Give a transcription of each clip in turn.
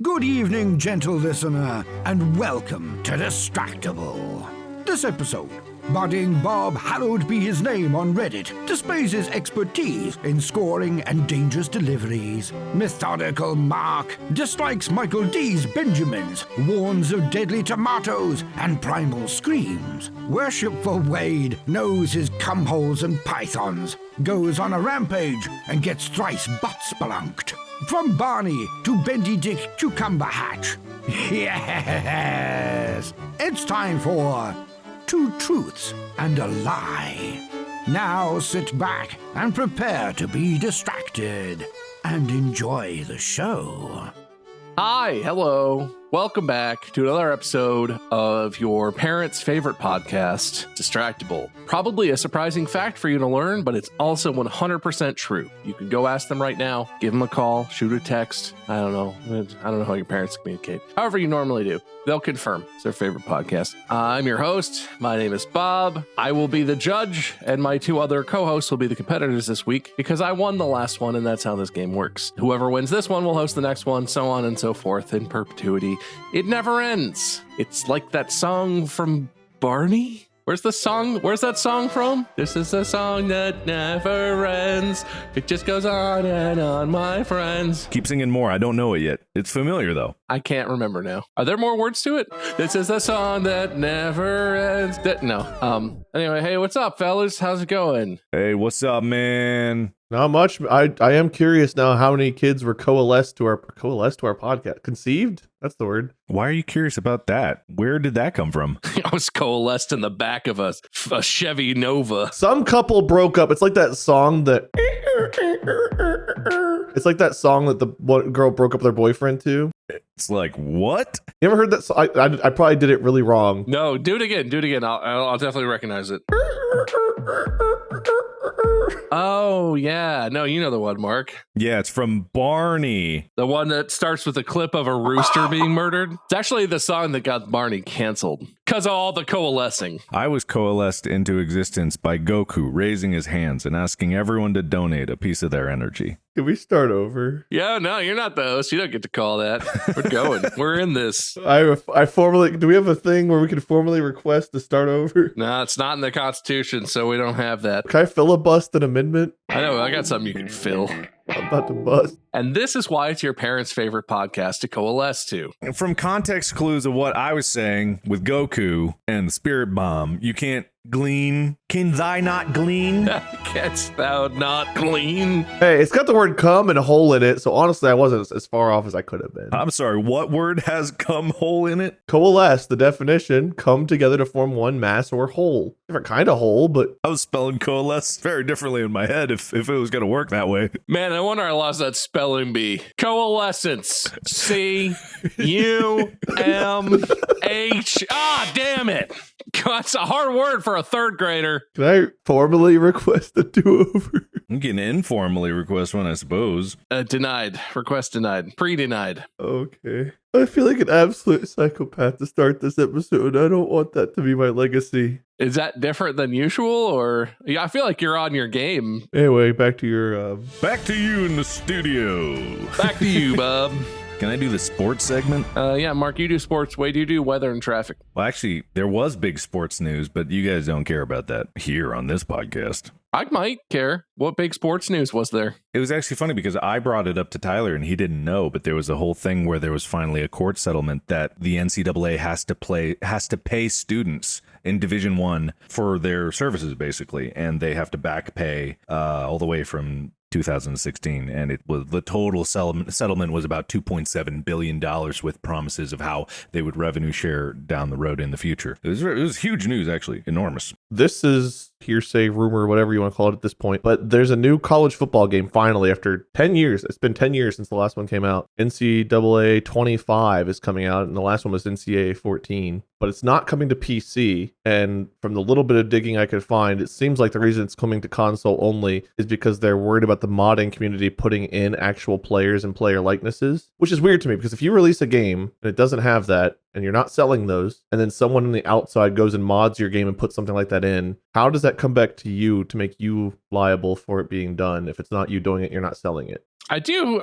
Good evening, gentle listener, and welcome to Distractible. This episode, budding Bob, hallowed be his name on Reddit, displays his expertise in scoring and dangerous deliveries. Methodical Mark dislikes Michael D's Benjamins, warns of deadly tomatoes and primal screams. Worshipful Wade knows his cumholes and pythons, goes on a rampage and gets thrice butt spelunked. From Barney to Bendy Dick Cucumber Hatch. Yes! It's time for Two Truths and a Lie. Now sit back and prepare to be distracted and enjoy the show. Hi, hello. Welcome back to another episode of your parents' favorite podcast, Distractible. Probably a surprising fact for you to learn, but it's also 100% true. You can go ask them right now, give them a call, shoot a text. I don't know how your parents communicate. However you normally do. They'll confirm it's their favorite podcast. I'm your host. My name is Bob. I will be the judge, and my two other co-hosts will be the competitors this week because I won the last one, and that's how this game works. Whoever wins this one will host the next one, so on and so forth in perpetuity. It never ends. It's like that song from Barney. Where's that song from? This is a song that never ends. It just goes on and on, my friends. Keep singing more. I don't know it yet. It's familiar, though. I can't remember now. Are there more words to it? This is a song that never ends. No. Anyway, hey, what's up, fellas? How's it going? Hey, what's up, man? Not much. I am curious now how many kids were coalesced to our podcast. Conceived? That's the word. Why are you curious about that? Where did that come from? I was coalesced in the back of a Chevy Nova. Some couple broke up. It's like that song that... It's like that song that the one girl broke up with her boyfriend to. It's like, what? You ever heard that song? I probably did it really wrong. No, do it again. I'll definitely recognize it. Oh, yeah. No, you know the one, Mark. Yeah, it's from Barney. The one that starts with a clip of a rooster being murdered. It's actually the song that got Barney canceled because of all the coalescing. I was coalesced into existence by Goku raising his hands and asking everyone to donate a piece of their energy. Can we start over? Yeah, no, you're not the host. You don't get to call that. We're going. We're in this. Do we have a thing where we can formally request to start over? No, it's not in the Constitution, so we don't have that. Can I filibust an amendment? I know, I got something you can fill. I'm about to bust. And this is why it's your parents' favorite podcast to coalesce to. From context clues of what I was saying with Goku and the Spirit Bomb, you can't glean. Can thy not glean? Canst thou not glean? Hey, it's got the word come and a hole in it, so honestly, I wasn't as far off as I could have been. I'm sorry, what word has come hole in it? Coalesce, the definition, come together to form one mass or whole. Different kind of whole, but... I was spelling coalesce very differently in my head if it was going to work that way. Man, I wonder I lost that spelling bee. Coalescence. C-U-M-H. Ah, damn it. That's a hard word for a third grader. Can I formally request a do-over? You can informally request one, I suppose. Denied. Request denied. Pre-denied. Okay. I feel like an absolute psychopath to start this episode. I don't want that to be my legacy. Is that different than usual, or... Yeah, I feel like you're on your game. Anyway, back to your... Back to you in the studio. Back to you, Bob. Can I do the sports segment? Yeah, Mark, you do sports. Wade, you do weather and traffic. Well, actually, there was big sports news, but you guys don't care about that here on this podcast. I might care. What big sports news was there? It was actually funny because I brought it up to Tyler and he didn't know, but there was a whole thing where there was finally a court settlement that the NCAA has to pay students in Division I for their services, basically, and they have to back pay all the way from 2016, and it was the total settlement was about $2.7 billion with promises of how they would revenue share down the road in the future. It was huge news, actually, enormous. This is hearsay, rumor, whatever you want to call it at this point, but there's a new college football game finally after 10 years. It's been 10 years since the last one came out. NCAA 25 is coming out, and the last one was NCAA 14. But it's not coming to PC, and from the little bit of digging I could find, it seems like the reason it's coming to console only is because they're worried about the modding community putting in actual players and player likenesses, which is weird to me because if you release a game and it doesn't have that, and you're not selling those, and then someone on the outside goes and mods your game and puts something like that in, how does that come back to you to make you liable for it being done? If it's not you doing it, you're not selling it. I do.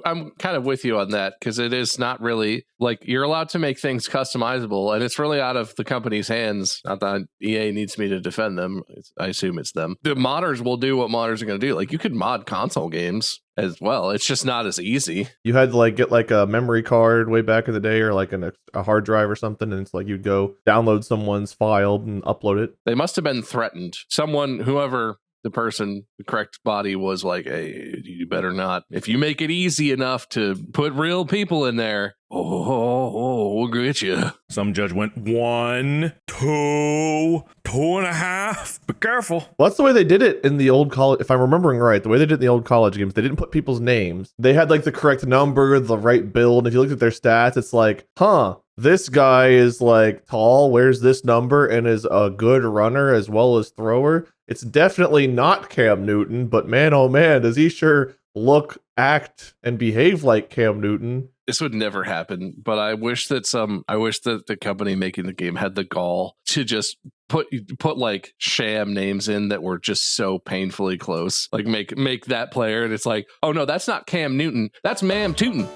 I'm kind of with you on that because it is not really like you're allowed to make things customizable and it's really out of the company's hands. Not that EA needs me to defend them. I assume it's them. The modders will do what modders are going to do. Like you could mod console games as well. It's just not as easy. You had to like get like a memory card way back in the day or like a hard drive or something. And it's like you'd go download someone's file and upload it. They must have been threatened. Whoever the correct body was like, hey, you better not. If you make it easy enough to put real people in there, we'll get you. Some judge went 1, 2, 2.5. Be careful. Well, that's the way they did it in the old college. If I'm remembering right, the way they did it in the old college games, they didn't put people's names. They had like the correct number, the right build. And if you looked at their stats, it's like, this guy is like tall, wears this number, and is a good runner as well as thrower. It's definitely not Cam Newton, but man, oh man, does he sure look, act, and behave like Cam Newton. This would never happen, but I wish that the company making the game had the gall to just put like sham names in that were just so painfully close. Like make that player, and it's like, oh no, that's not Cam Newton, that's Mam Tootin.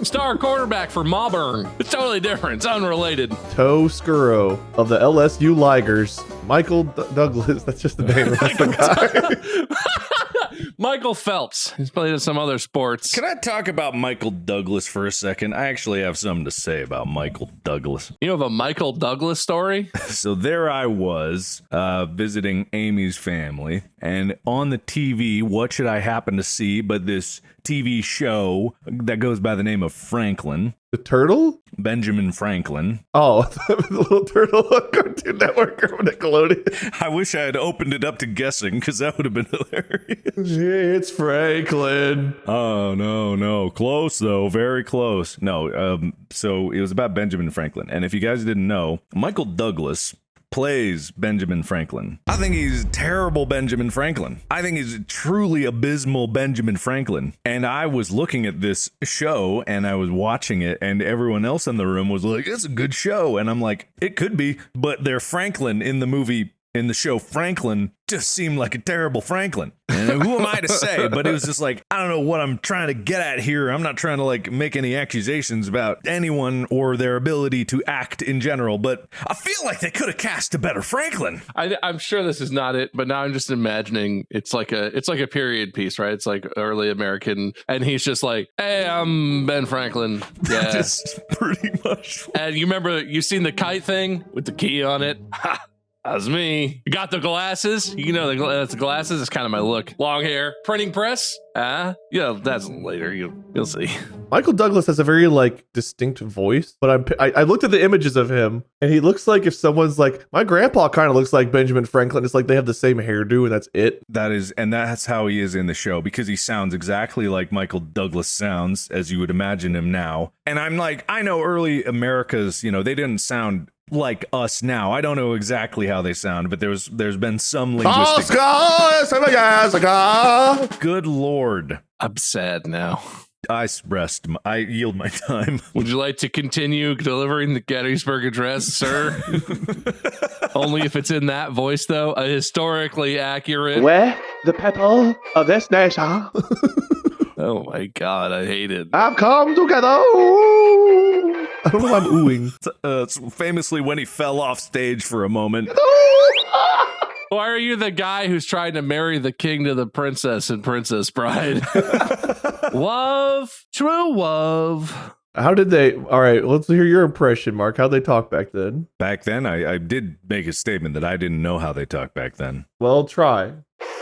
Star quarterback for Mauburn. It's totally different. It's unrelated. Toe Scuro of the LSU Ligers. Michael Douglas. That's just the name. That's the guy. Michael Phelps. He's played in some other sports. Can I talk about Michael Douglas for a second? I actually have something to say about Michael Douglas. You have a Michael Douglas story? So there I was visiting Amy's family, and on the TV, what should I happen to see but this TV show that goes by the name of Franklin. The turtle? Benjamin Franklin. Oh, the little turtle on Cartoon Network or Nickelodeon. I wish I had opened it up to guessing, because that would have been hilarious. Hey, it's Franklin. Oh, no. Close, though. Very close. No, so it was about Benjamin Franklin. And if you guys didn't know, Michael Douglas plays Benjamin Franklin. I think he's terrible Benjamin Franklin. I think he's truly abysmal Benjamin Franklin. And I was looking at this show and I was watching it and everyone else in the room was like, it's a good show. And I'm like, it could be, but their Franklin in the show Franklin just seemed like a terrible Franklin. And who am I to say? But it was just like, I don't know what I'm trying to get at here. I'm not trying to like make any accusations about anyone or their ability to act in general, but I feel like they could have cast a better Franklin. I'm sure this is not it, but now I'm just imagining it's like a period piece, right? It's like early American, and he's just like, hey, I'm Ben Franklin. Yeah, just pretty much. And you've seen the kite thing with the key on it? Ha! That's me. You got the glasses? You know that's the glasses. It's kind of my look. Long hair, printing press. That's later. You'll see. Michael Douglas has a very like distinct voice, but I looked at the images of him, and he looks like if someone's like, my grandpa kind of looks like Benjamin Franklin. It's like they have the same hairdo, and that's it. That's how he is in the show, because he sounds exactly like Michael Douglas sounds as you would imagine him now. And I'm like, I know early America's, they didn't sound like us now. I don't know exactly how they sound, but there's been some linguistic. Good Lord. I'm sad now. I yield my time. Would you like to continue delivering the Gettysburg Address, sir? Only if it's in that voice, though. A historically accurate. Where the people of this nation. Oh my God, I hate it. I've come together. I don't know why I'm oohing. It's famously when he fell off stage for a moment. Why are you the guy who's trying to marry the king to the princess in Princess Bride? Love, true love. How did they? All right, let's hear your impression, Mark. How'd they talk back then? Back then, I did make a statement that I didn't know how they talked back then. Well, try.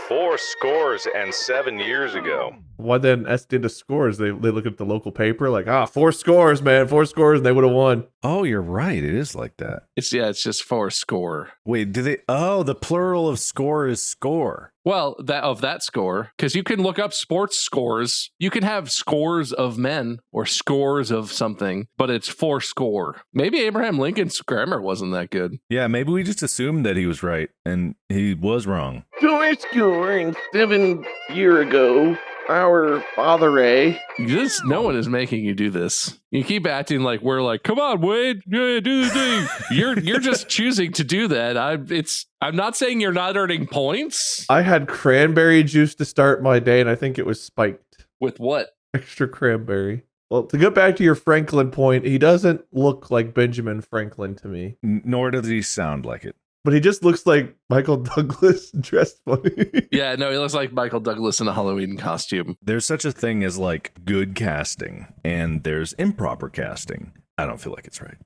407 years ago. Why then ask into scores? They look at the local paper like, 4 scores, man, 4 scores, and they would have won. Oh, you're right. It is like that. It's just 4 score. Wait, the plural of score is score. Well, that score, because you can look up sports scores. You can have scores of men or scores of something, but it's 4 score. Maybe Abraham Lincoln's grammar wasn't that good. Yeah, maybe we just assumed that he was right, and he was wrong. 4 score and 7 years ago, our Father A. No one is making you do this. You keep acting like we're like, come on, Wade, yeah, do the thing. You're just choosing to do that. I'm not saying you're not earning points. I had cranberry juice to start my day, and I think it was spiked. With what? Extra cranberry. Well, to get back to your Franklin point, he doesn't look like Benjamin Franklin to me. Nor does he sound like it. But he just looks like Michael Douglas dressed funny. Yeah, no, he looks like Michael Douglas in a Halloween costume. There's such a thing as like good casting, and there's improper casting. I don't feel like it's right.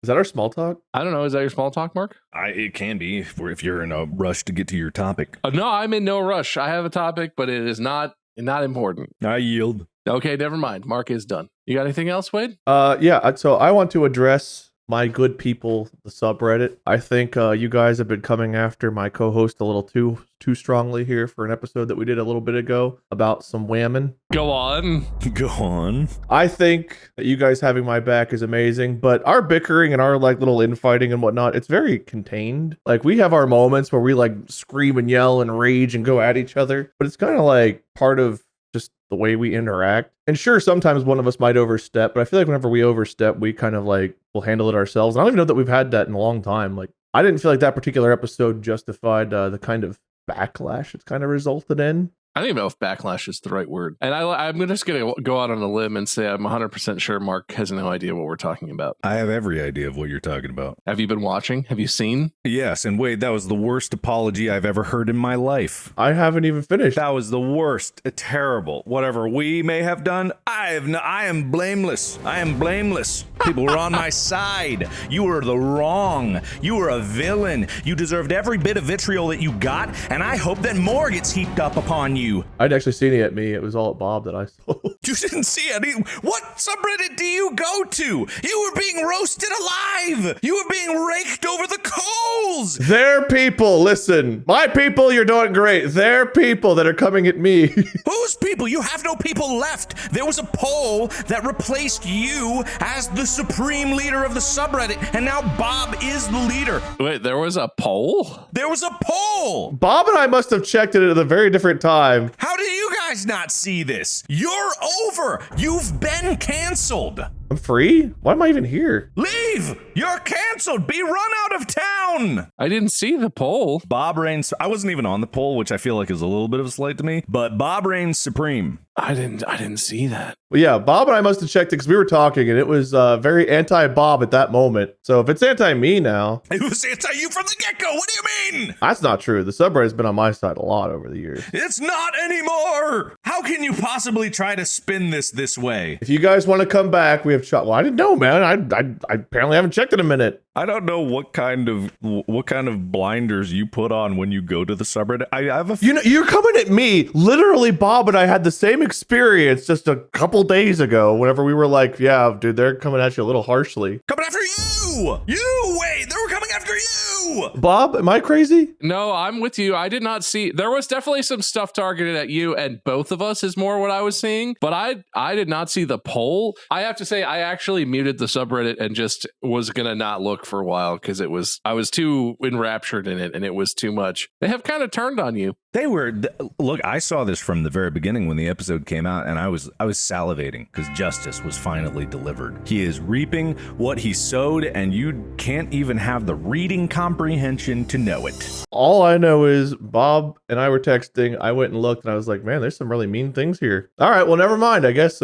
Is that our small talk? I don't know. Is that your small talk, Mark? It can be if you're in a rush to get to your topic. No, I'm in no rush. I have a topic, but it is not important. I yield. Okay, never mind. Mark is done. You got anything else, Wade? Yeah. So I want to address my good people, the subreddit. I think you guys have been coming after my co-host a little too strongly here for an episode that we did a little bit ago about some women. Go on. Go on. I think that you guys having my back is amazing, but our bickering and our like little infighting and whatnot, it's very contained. Like we have our moments where we like scream and yell and rage and go at each other, but it's kind of like part of just the way we interact. And sure, sometimes one of us might overstep, but I feel like whenever we overstep, we kind of like will handle it ourselves. I don't even know that we've had that in a long time. Like I didn't feel like that particular episode justified the kind of backlash it's kind of resulted in. I don't even know if backlash is the right word. And I'm just going to go out on a limb and say I'm 100% sure Mark has no idea what we're talking about. I have every idea of what you're talking about. Have you been watching? Have you seen? Yes, and wait, that was the worst apology I've ever heard in my life. I haven't even finished. That was the worst, terrible. Whatever we may have done, I am blameless. I am blameless. People were on my side. You were the wrong. You were a villain. You deserved every bit of vitriol that you got, and I hope that more gets heaped up upon you. I'd actually seen it at me. It was all at Bob that I saw. You didn't see any. What subreddit do you go to? You were being roasted alive. You were being raked over the coals. They're people. Listen, my people, you're doing great. They're people that are coming at me. Whose people? You have no people left. There was a poll that replaced you as the supreme leader of the subreddit, and now Bob is the leader. Wait, there was a poll? There was a poll. Bob and I must have checked it at a very different time. How do you guys not see this? You're over. You've been canceled. I'm free? Why am I even here? Leave! You're canceled. Be run out of town. I didn't see the poll. Bob reigns. I wasn't even on the poll, which I feel like is a little bit of a slight to me, but Bob reigns supreme. I didn't see that. Well, yeah, Bob and I must have checked it because we were talking and it was very anti-Bob at that moment. So if it's anti-me now. It was anti-you from the get-go. What do you mean? That's not true. The subreddit's been on my side a lot over the years. It's not anymore. How can you possibly try to spin this way? If you guys want to come back, we have shot. Well, I didn't know, man. I apparently haven't checked in a minute. I don't know what kind of blinders you put on when you go to the subreddit. I have a you're coming at me. Literally, Bob and I had the same experience just a couple days ago. Whenever we were like, "Yeah, dude, they're coming at you a little harshly." Coming after you. Wait, they were coming after you. Bob, am I crazy? No, I'm with you. I did not see. There was definitely some stuff targeted at you and both of us is more what I was seeing. But I did not see the poll. I have to say, I actually muted the subreddit and just was gonna not look for a while because I was too enraptured in it and it was too much. They have kind of turned on you. They were. Look, I saw this from the very beginning when the episode came out, and I was salivating because justice was finally delivered. He is reaping what he sowed, and you can't even have the reading comprehension to know it. All I know is Bob and I were texting. I went and looked, and I was like, "Man, there's some really mean things here." All right, well, never mind. I guess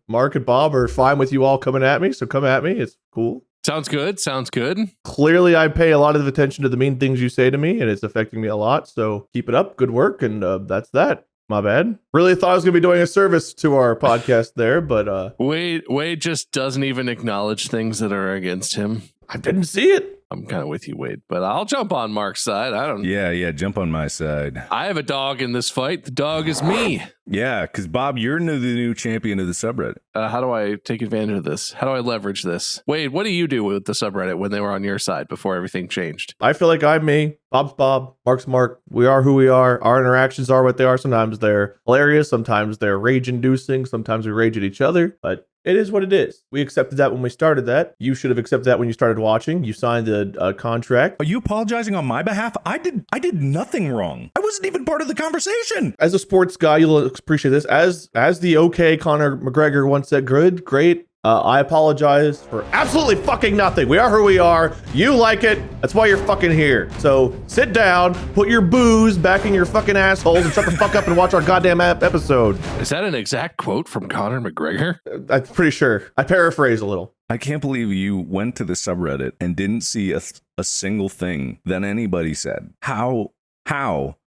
Mark and Bob are fine with you all coming at me, so come at me. It's cool. Sounds good. Clearly, I pay a lot of attention to the mean things you say to me, and it's affecting me a lot. So keep it up. Good work. And that's that. My bad. Really thought I was going to be doing a service to our podcast there, but... Wade just doesn't even acknowledge things that are against him. I didn't see it. I'm kind of with you, Wade, but I'll jump on Mark's side. I don't. Yeah, jump on my side. I have a dog in this fight. The dog is me. Yeah, because Bob, you're the new champion of the subreddit. How do I take advantage of this? How do I leverage this? Wade, what do you do with the subreddit when they were on your side before everything changed? I feel like I'm me. Bob's Bob. Mark's Mark. We are who we are. Our interactions are what they are. Sometimes they're hilarious. Sometimes they're rage-inducing. Sometimes we rage at each other. But It is what it is. We accepted that when we started that. You should have accepted that when you started watching. You signed a contract. Are you apologizing on my behalf? I did nothing wrong. I wasn't even part of the conversation. As a sports guy, you'll appreciate this. As the OK Conor McGregor once said, good, great. I apologize for absolutely fucking nothing. We are who we are. You like it. That's why you're fucking here. So sit down, put your booze back in your fucking assholes, and shut the fuck up and watch our goddamn episode. Is that an exact quote from Conor McGregor? I'm pretty sure. I paraphrase a little. I can't believe you went to the subreddit and didn't see a single thing that anybody said. How?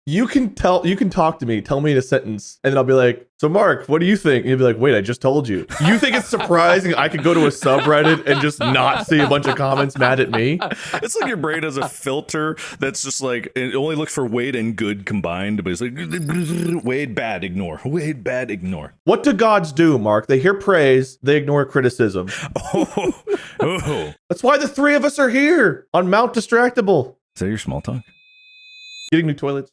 You can talk to me, tell me a sentence, and then I'll be like, so Mark, what do you think? And you'll be like, wait, I just told you. You think it's surprising I could go to a subreddit and just not see a bunch of comments mad at me? It's like your brain has a filter that's just like, it only looks for Wade and good combined, but it's like, Wade bad, ignore. Wade bad, ignore. What do gods do, Mark? They hear praise, they ignore criticism. Oh. That's why the three of us are here on Mount Distractible. Is that your small talk? Getting new toilets.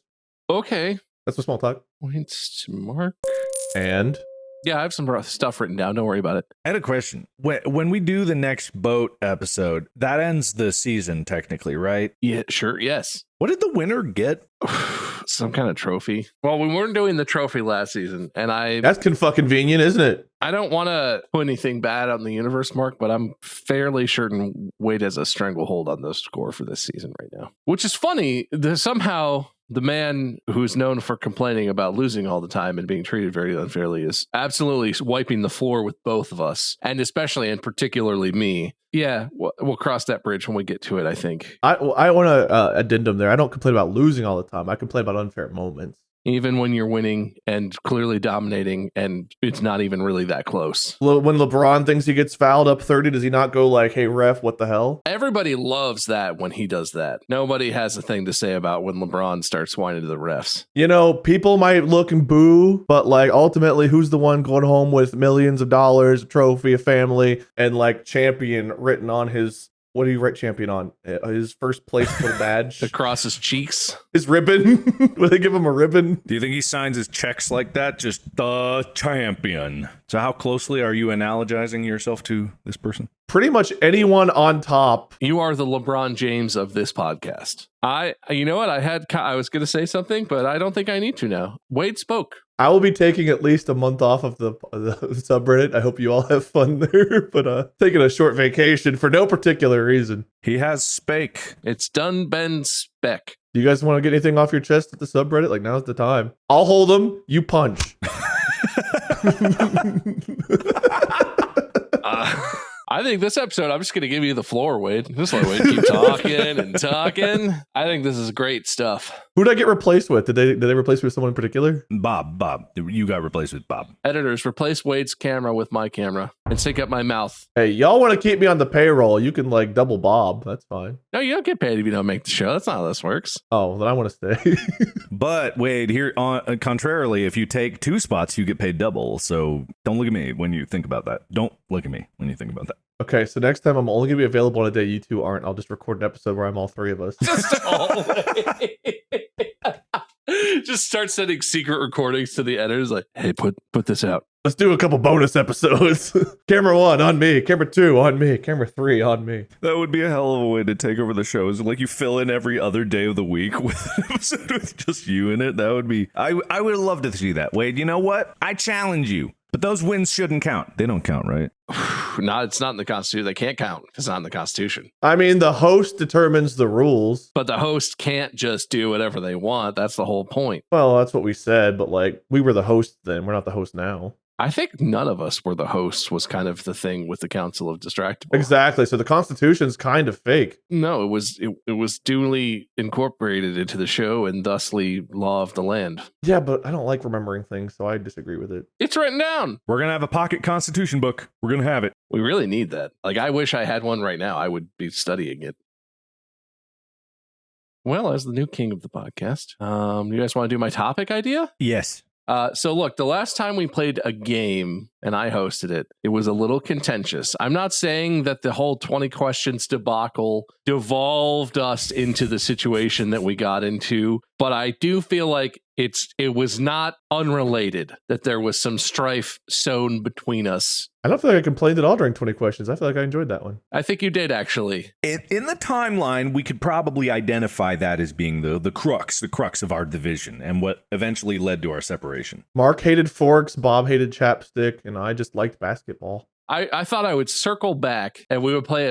Okay. That's what small talk. Points to Mark. And? Yeah, I have some stuff written down. Don't worry about it. I had a question. When we do the next boat episode, that ends the season technically, right? Yeah, sure. Yes. What did the winner get? Some kind of trophy. Well, we weren't doing the trophy last season, and that's fucking convenient, isn't it? I don't want to put anything bad on the universe, Mark, but I'm fairly certain Wade has a stranglehold on the score for this season right now. Which is funny. Somehow the man who's known for complaining about losing all the time and being treated very unfairly is absolutely wiping the floor with both of us, and especially and particularly me. Yeah, we'll cross that bridge when we get to it, I think. I want to addendum there. I don't complain about losing all the time. I complain about unfair moments. Even when you're winning and clearly dominating and it's not even really that close. When LeBron thinks he gets fouled up 30, does he not go like, hey, ref, what the hell? Everybody loves that when he does that. Nobody has a thing to say about when LeBron starts whining to the refs. You know, people might look and boo, but like ultimately, who's the one going home with millions of dollars, a trophy, a family, and like champion written on his... What do you write champion on? His first place little badge? Across his cheeks? His ribbon? Will they give him a ribbon? Do you think he signs his checks like that? Just the champion. So how closely are you analogizing yourself to this person? Pretty much anyone on top. You are the LeBron James of this podcast. You know what? I was going to say something, but I don't think I need to now. Wade spoke. I will be taking at least a month off of the subreddit. I hope you all have fun there, but taking a short vacation for no particular reason. He has spake. It's done been spec. Do you guys want to get anything off your chest at the subreddit? Like, now's the time. I'll hold them. You punch. I think this episode, I'm just going to give you the floor, Wade. Just let Wade keep talking and talking. I think this is great stuff. Who did I get replaced with? Did they replace me with someone in particular? Bob. You got replaced with Bob. Editors, replace Wade's camera with my camera and sync up my mouth. Hey, y'all want to keep me on the payroll? You can like double Bob. That's fine. No, you don't get paid if you don't make the show. That's not how this works. Oh, then I want to stay. But Wade, here, contrarily, if you take 2 spots, you get paid double. So don't look at me when you think about that. Don't look at me when you think about that. Okay, so next time I'm only going to be available on a day you two aren't. I'll just record an episode where I'm all 3 of us. Just start sending secret recordings to the editors like, hey, put this out. Let's do a couple bonus episodes. Camera 1 on me. Camera 2 on me. Camera 3 on me. That would be a hell of a way to take over the shows. Like you fill in every other day of the week with an episode with just you in it. That would be... I would love to see that. Wade, you know what? I challenge you. But those wins shouldn't count. They don't count, right? No, it's not in the Constitution. They can't count because it's not in the Constitution. I mean, the host determines the rules. But the host can't just do whatever they want. That's the whole point. Well, that's what we said, but like, we were the host then. We're not the host now. I think none of us were the hosts was kind of the thing with the Council of Distractible. Exactly. So the Constitution's kind of fake. No, it was duly incorporated into the show and thusly law of the land. Yeah, but I don't like remembering things, so I disagree with it. It's written down. We're going to have a pocket Constitution book. We're going to have it. We really need that. Like, I wish I had one right now. I would be studying it. Well, as the new king of the podcast, you guys want to do my topic idea? Yes. So look, the last time we played a game, and I hosted it. It was a little contentious. I'm not saying that the whole 20 questions debacle devolved us into the situation that we got into, but I do feel like it was not unrelated, that there was some strife sown between us. I don't feel like I complained at all during 20 questions. I feel like I enjoyed that one. I think you did, actually. In the timeline, we could probably identify that as being the crux of our division and what eventually led to our separation. Mark hated forks, Bob hated chapstick, and I just liked basketball. I thought I would circle back and we would play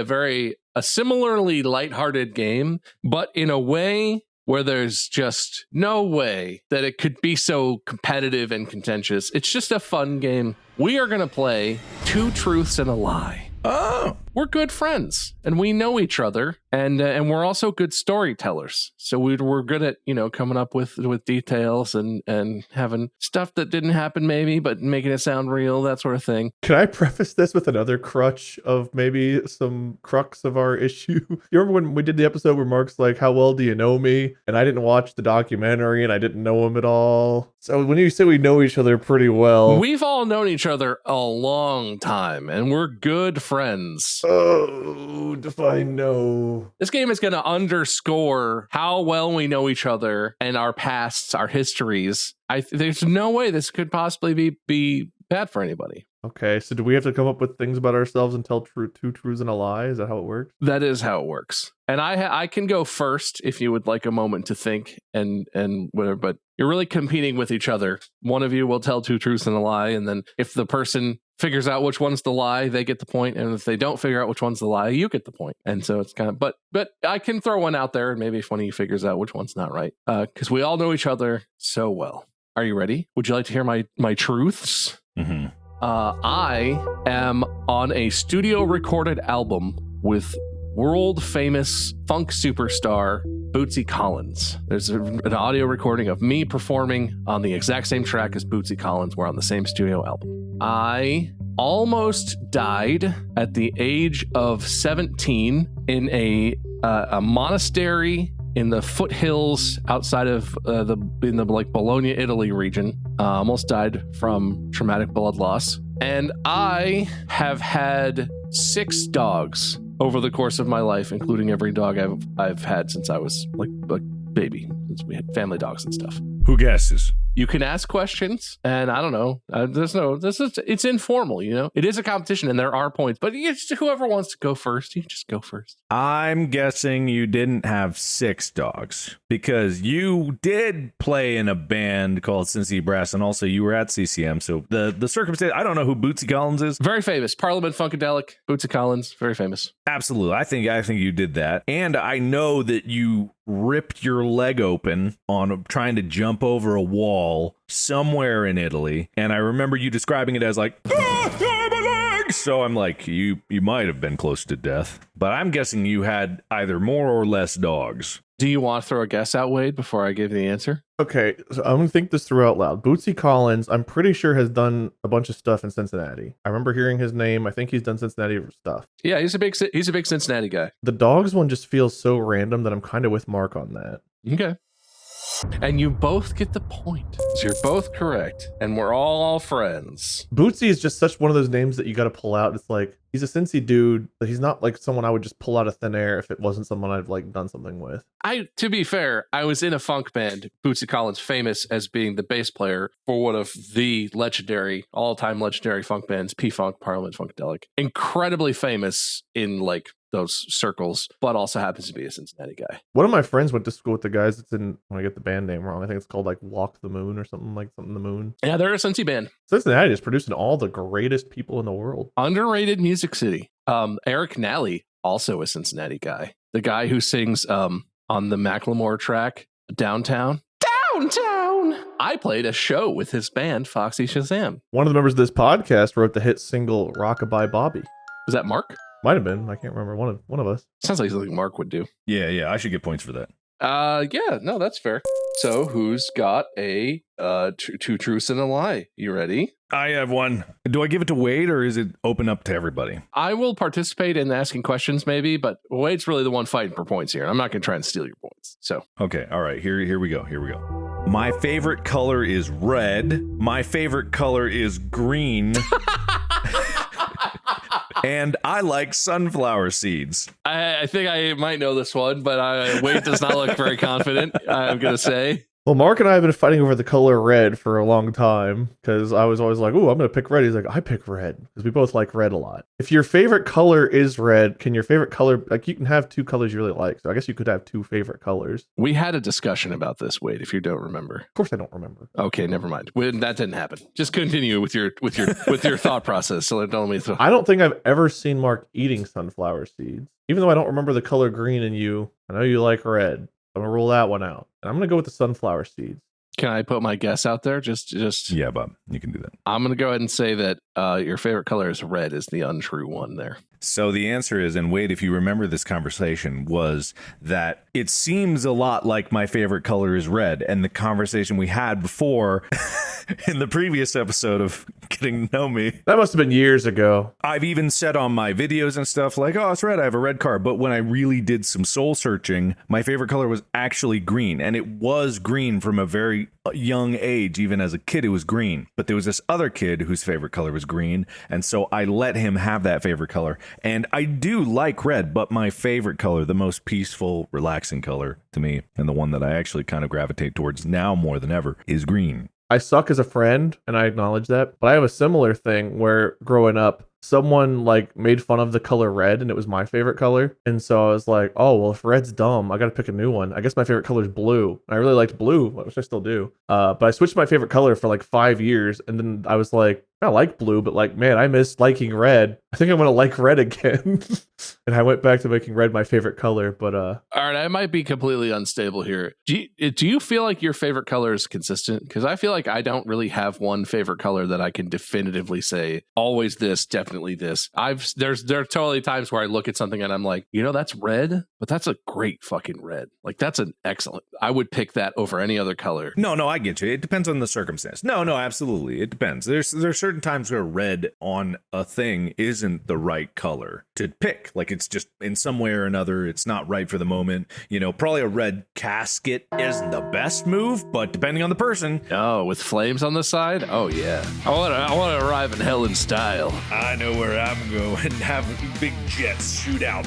a similarly lighthearted game, but in a way where there's just no way that it could be so competitive and contentious. It's just a fun game. We are going to play Two Truths and a Lie. Oh, We're good friends and we know each other, and we're also good storytellers. So we're good at, coming up with details and having stuff that didn't happen maybe, but making it sound real, that sort of thing. Can I preface this with another crutch of maybe some crux of our issue? You remember when we did the episode where Mark's like, how well do you know me? And I didn't watch the documentary and I didn't know him at all. So when you say we know each other pretty well. We've all known each other a long time and we're good friends. Oh, define no. This game is going to underscore how well we know each other and our pasts, our histories. There's no way this could possibly be bad for anybody. Okay, so do we have to come up with things about ourselves and tell two truths and a lie? Is that how it works? That is how it works. And I can go first if you would like a moment to think and whatever, but you're really competing with each other. One of you will tell two truths and a lie, and then if the person figures out which one's the lie, they get the point, and if they don't figure out which one's the lie, you get the point. And so it's kind of, but I can throw one out there, and maybe if one of you figures out which one's not right, because we all know each other so well. Are you ready? Would you like to hear my truths? Mm-hmm. I am on a studio recorded album with world famous funk superstar Bootsy Collins. There's an audio recording of me performing on the exact same track as Bootsy Collins. We're on the same studio album. I almost died at the age of 17 in a monastery in the foothills outside of in the Bologna, Italy region. Almost died from traumatic blood loss. And I have had 6 dogs over the course of my life, including every dog I've had since I was like baby, since we had family dogs and stuff. Who guesses? You can ask questions, and I don't know. It's informal, It is a competition, and there are points, but whoever wants to go first, you just go first. I'm guessing you didn't have 6 dogs because you did play in a band called Cincy Brass, and also you were at CCM. So the circumstance, I don't know who Bootsy Collins is. Very famous, Parliament Funkadelic, Bootsy Collins, very famous. Absolutely, I think you did that, and I know that you ripped your leg open on trying to jump over a wall somewhere in Italy, and I remember you describing it as like, my leg! So I'm like, you might have been close to death, but I'm guessing you had either more or less dogs. Do you want to throw a guess out, Wade, before I give you the answer? Okay, so I'm going to think this through out loud. Bootsy Collins, I'm pretty sure has done a bunch of stuff in Cincinnati. I remember hearing his name. I think he's done Cincinnati stuff. Yeah, he's a big Cincinnati guy. The dogs one just feels so random that I'm kind of with Mark on that. Okay. And you both get the point. So you're both correct. And we're all friends. Bootsy is just such one of those names that you got to pull out. It's like, he's a Cincy dude, but he's not like someone I would just pull out of thin air if it wasn't someone I've like done something with. To be fair, I was in a funk band, Bootsy Collins, famous as being the bass player for one of the all-time legendary funk bands, P-Funk, Parliament Funkadelic. Incredibly famous in like those circles, but also happens to be a Cincinnati guy. One of my friends went to school with the guys that's in, when I get the band name wrong, I think it's called like Walk the Moon or something the Moon. Yeah, they're a Cincy band. Cincinnati is producing all the greatest people in the world. Underrated Music City. Eric Nally, also a Cincinnati guy. The guy who sings on the Macklemore track, Downtown. Downtown! I played a show with his band, Foxy Shazam. One of the members of this podcast wrote the hit single Rockabye Bobby. Was that Mark? Might have been. I can't remember. One of us. Sounds like something Mark would do. Yeah. I should get points for that. Yeah. No, that's fair. So who's got a two truths and a lie? You ready? I have one. Do I give it to Wade or is it open up to everybody? I will participate in asking questions maybe, but Wade's really the one fighting for points here. I'm not going to try and steal your points. So okay. All right. Here we go. My favorite color is red. My favorite color is green. And I like sunflower seeds. I think I might know this one, but Wade does not look very confident, I'm going to say. Well, Mark and I have been fighting over the color red for a long time because I was always like, "Ooh, I'm going to pick red." He's like, "I pick red," because we both like red a lot. If your favorite color is red, can your favorite color, like you can have two colors you really like. So I guess you could have two favorite colors. We had a discussion about this, Wade, if you don't remember. Of course I don't remember. Okay, never mind. That didn't happen. Just continue with your thought process. So don't let me throw. I don't think I've ever seen Mark eating sunflower seeds. Even though I don't remember the color green in you, I know you like red. I'm going to rule that one out. And I'm going to go with the sunflower seeds. Can I put my guess out there? Just Yeah, Bob, you can do that. I'm going to go ahead and say that your favorite color is red is the untrue one there. So the answer is, and Wade, if you remember this conversation, was that it seems a lot like my favorite color is red. And the conversation we had before in the previous episode of Getting to Know Me. That must have been years ago. I've even said on my videos and stuff like, oh, it's red, I have a red car. But when I really did some soul searching, my favorite color was actually green. And it was green from a very young age. Even as a kid, it was green. But there was this other kid whose favorite color was green. And so I let him have that favorite color. And I do like red, but my favorite color, the most peaceful, relaxing color to me, and the one that I actually kind of gravitate towards now more than ever, is green. I suck as a friend, and I acknowledge that. But I have a similar thing where growing up, someone like made fun of the color red, and it was my favorite color. And so I was like, oh, well, if red's dumb, I got to pick a new one. I guess my favorite color is blue. I really liked blue, which I still do. But I switched my favorite color for like 5 years. And then I was like, I like blue, but like, man, I miss liking red. I think I'm going to like red again. And I went back to making red my favorite color. But all right, I might be completely unstable here. Do you feel like your favorite color is consistent? Because I feel like I don't really have one favorite color that I can definitively say always this, definitely this. There are totally times where I look at something and I'm like, that's red, but that's a great fucking red. Like that's an excellent. I would pick that over any other color. No, I get you. It depends on the circumstance. No, absolutely. It depends. There's certain times where red on a thing isn't the right color to pick. Like it's just in some way or another, it's not right for the moment. Probably a red casket isn't the best move, but depending on the person. Oh, with flames on the side? Oh yeah. I want to arrive in hell in style. I know where I'm going. Have big jets shoot out.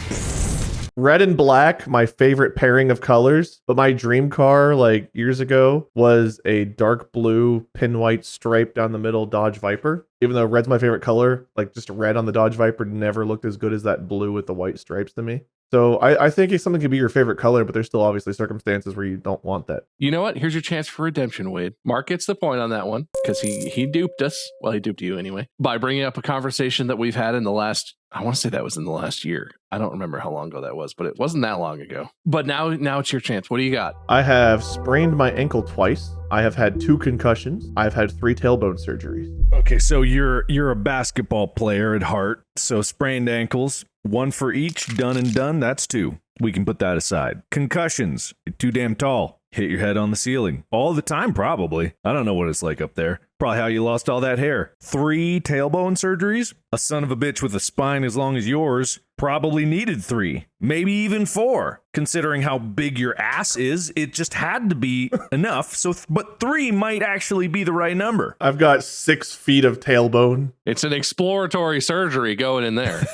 red and black, my favorite pairing of colors. But my dream car, like years ago, was a dark blue pin white stripe down the middle Dodge Viper. Even though red's my favorite color, like just red on the Dodge Viper never looked as good as that blue with the white stripes to me. So I think if something could be your favorite color, but there's still obviously circumstances where you don't want that. You know what? Here's your chance for redemption, Wade. Mark gets the point on that one because he duped us. Well, he duped you anyway by bringing up a conversation that we've had in the last, I want to say that was in the last year. I don't remember how long ago that was, but it wasn't that long ago. But now it's your chance. What do you got? I have sprained my ankle twice. I have had 2 concussions. I've had 3 tailbone surgeries. Okay, so you're a basketball player at heart. So sprained ankles, 1 for each, done and done. That's 2. We can put that aside. Concussions, you're too damn tall. Hit your head on the ceiling. All the time, probably. I don't know what it's like up there. Probably how you lost all that hair. 3 tailbone surgeries? A son of a bitch with a spine as long as yours probably needed 3. Maybe even 4. Considering how big your ass is, it just had to be enough. But 3 might actually be the right number. I've got 6 feet of tailbone. It's an exploratory surgery going in there.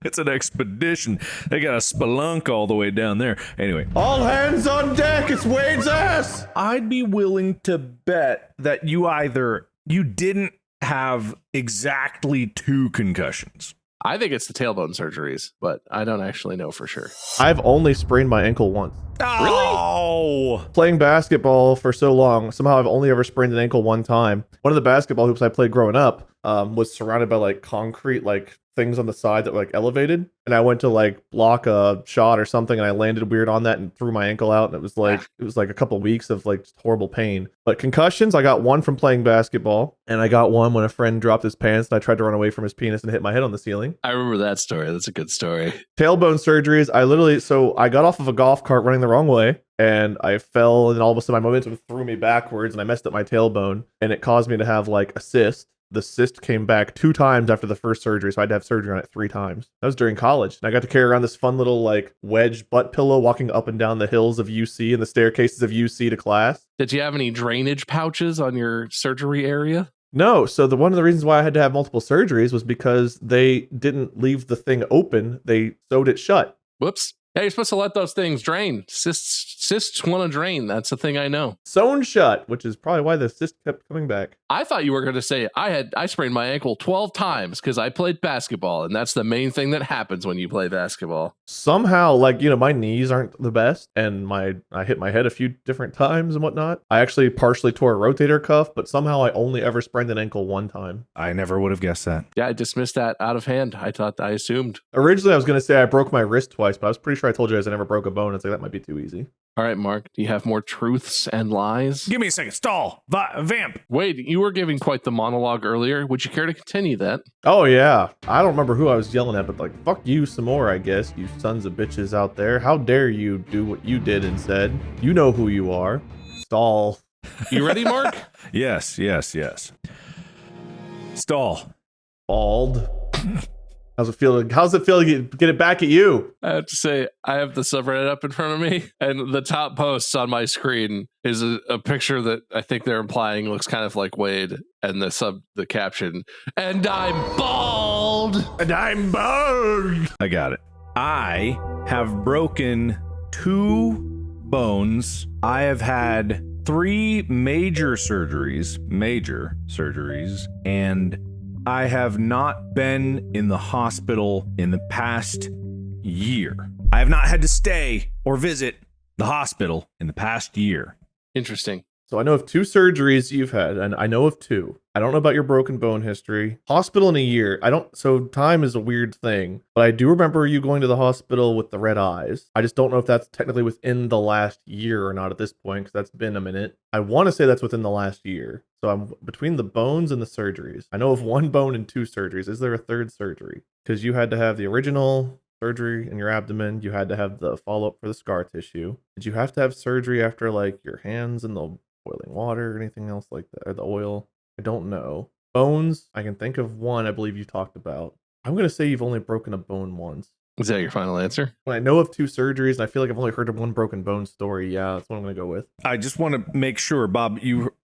It's an expedition. They got a spelunk all the way down there. Anyway. All hands on deck. It's Wade's ass. I'd be willing to bet that you didn't have exactly 2 concussions. I think it's the tailbone surgeries, but I don't actually know for sure. I've only sprained my ankle once. Oh! Really? Playing basketball for so long, somehow I've only ever sprained an ankle one time. One of the basketball hoops I played growing up was surrounded by like concrete, like things on the side that were like elevated. And I went to like block a shot or something and I landed weird on that and threw my ankle out. And it was like a couple weeks of like just horrible pain. But concussions, I got one from playing basketball and I got one when a friend dropped his pants and I tried to run away from his penis and hit my head on the ceiling. I remember that story. That's a good story. Tailbone surgeries. I got off of a golf cart running the wrong way and I fell and all of a sudden my momentum threw me backwards and I messed up my tailbone and it caused me to have like a cyst. The cyst came back 2 times after the first surgery, so I had to have surgery on it 3 times. That was during college. And I got to carry around this fun little like wedge butt pillow walking up and down the hills of UC and the staircases of UC to class. Did you have any drainage pouches on your surgery area? No, so one of the reasons why I had to have multiple surgeries was because they didn't leave the thing open. They sewed it shut. Whoops. Hey, you're supposed to let those things drain. Cysts want to drain. That's the thing I know. Sewn shut, which is probably why the cyst kept coming back. I thought you were going to say I sprained my ankle 12 times because I played basketball, and that's the main thing that happens when you play basketball. Somehow, my knees aren't the best, and I hit my head a few different times and whatnot. I actually partially tore a rotator cuff, but somehow I only ever sprained an ankle one time. I never would have guessed that. Yeah, I dismissed that out of hand. I assumed. Originally, I was going to say I broke my wrist twice, but I was pretty sure I told you guys I never broke a bone. It's like, that might be too easy. All right, Mark, do you have more truths and lies? Give me a second. Stall. Vamp. Wade, you were giving quite the monologue earlier. Would you care to continue that? Oh, yeah. I don't remember who I was yelling at, but fuck you some more, I guess, you sons of bitches out there. How dare you do what you did and said? You know who you are. Stall. You ready, Mark? Yes. Stall. Bald. How's it feel to get it back at you? I have to say, I have the subreddit up in front of me, and the top posts on my screen is a picture that I think they're implying looks kind of like Wade, and the caption, "And I'm bald." I got it. I have broken 2 bones. I have had 3 major surgeries, and I have not been in the hospital in the past year. I have not had to stay or visit the hospital in the past year. Interesting. So I know of 2 surgeries you've had, and I know of 2. I don't know about your broken bone history. Hospital in a year. So time is a weird thing, but I do remember you going to the hospital with the red eyes. I just don't know if that's technically within the last year or not at this point, because that's been a minute. I want to say that's within the last year. So I'm between the bones and the surgeries. I know of 1 bone and 2 surgeries. Is there a 3rd surgery? Because you had to have the original surgery in your abdomen. You had to have the follow-up for the scar tissue. Did you have to have surgery after your hands in the boiling water or anything else like that, or the oil? I don't know. Bones, I can think of 1 I believe you talked about. I'm going to say you've only broken a bone once. Is that your final answer? When I know of 2 surgeries, and I feel like I've only heard of 1 broken bone story, yeah, that's what I'm going to go with. I just want to make sure, Bob,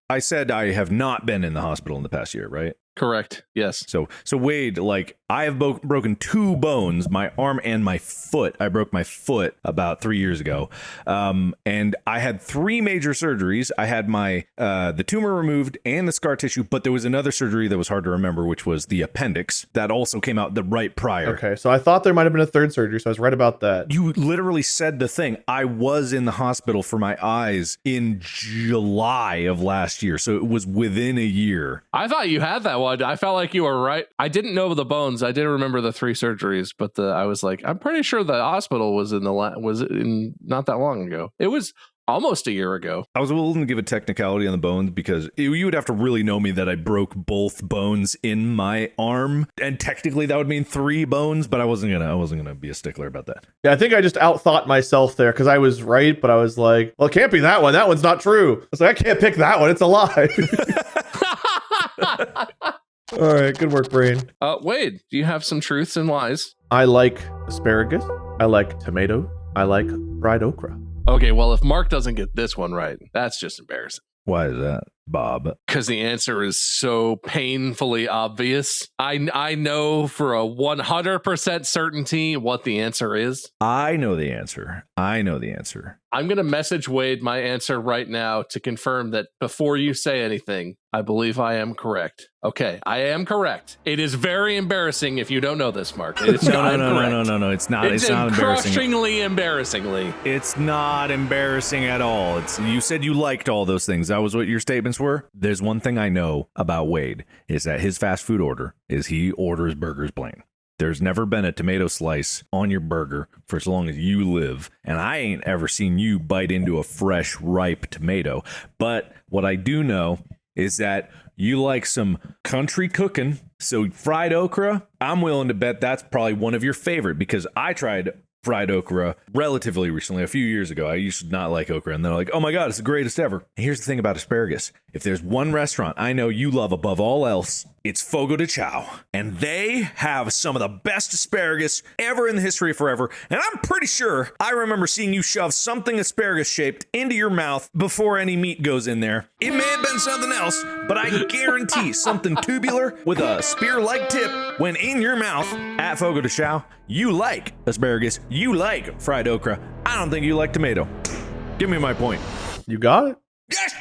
I said I have not been in the hospital in the past year, right? Correct. Yes. So Wade, I have broken 2 bones, my arm and my foot. I broke my foot about 3 years ago. And I had 3 major surgeries. I had the tumor removed and the scar tissue, but there was another surgery that was hard to remember, which was the appendix. That also came out the right prior. Okay, so I thought there might have been a 3rd surgery, so I was right about that. You literally said the thing. I was in the hospital for my eyes in July of last year, so it was within a year. I thought you had that one. I felt like you were right. I didn't know the bones. I didn't remember the 3 surgeries, but I was like, I'm pretty sure the hospital was in not that long ago. It was almost a year ago. I was willing to give a technicality on the bones because you would have to really know me that I broke both bones in my arm, and technically that would mean 3 bones, but I wasn't gonna be a stickler about that. Yeah, I think I just outthought myself there because I was right, but I was like, well, it can't be that one. That one's not true. I was like, I can't pick that one. It's a lie. All right, good work, brain. Wade, do you have some truths and lies? I like asparagus. I like tomato. I like fried okra. Okay, well, if Mark doesn't get this one right, that's just embarrassing. Why is that, Bob? Because the answer is so painfully obvious. I know for a 100% certainty what the answer is. I know the answer. I'm going to message Wade my answer right now to confirm that before you say anything, I believe I am correct. Okay, I am correct. It is very embarrassing if you don't know this, Mark. No. It's not. It's not embarrassing. Embarrassingly. It's not embarrassing at all. You said you liked all those things. That was what your statements were. There's one thing I know about Wade is that his fast food order is he orders burgers plain. There's never been a tomato slice on your burger for as long as you live, and I ain't ever seen you bite into a fresh, ripe tomato. But what I do know is that you like some country cooking. So fried okra, I'm willing to bet that's probably one of your favorite, because I tried fried okra relatively recently, a few years ago. I used to not like okra, and they're like, oh my God, it's the greatest ever. And here's the thing about asparagus. If there's one restaurant I know you love above all else, It's Fogo de Chao. And they have some of the best asparagus ever in the history of forever. And I'm pretty sure I remember seeing you shove something asparagus shaped into your mouth before any meat goes in there. It may have been something else, but I guarantee something tubular with a spear-like tip went in your mouth at Fogo de Chao. You like asparagus. You like fried okra. I don't think you like tomato. Give me my point. You got it? Yes!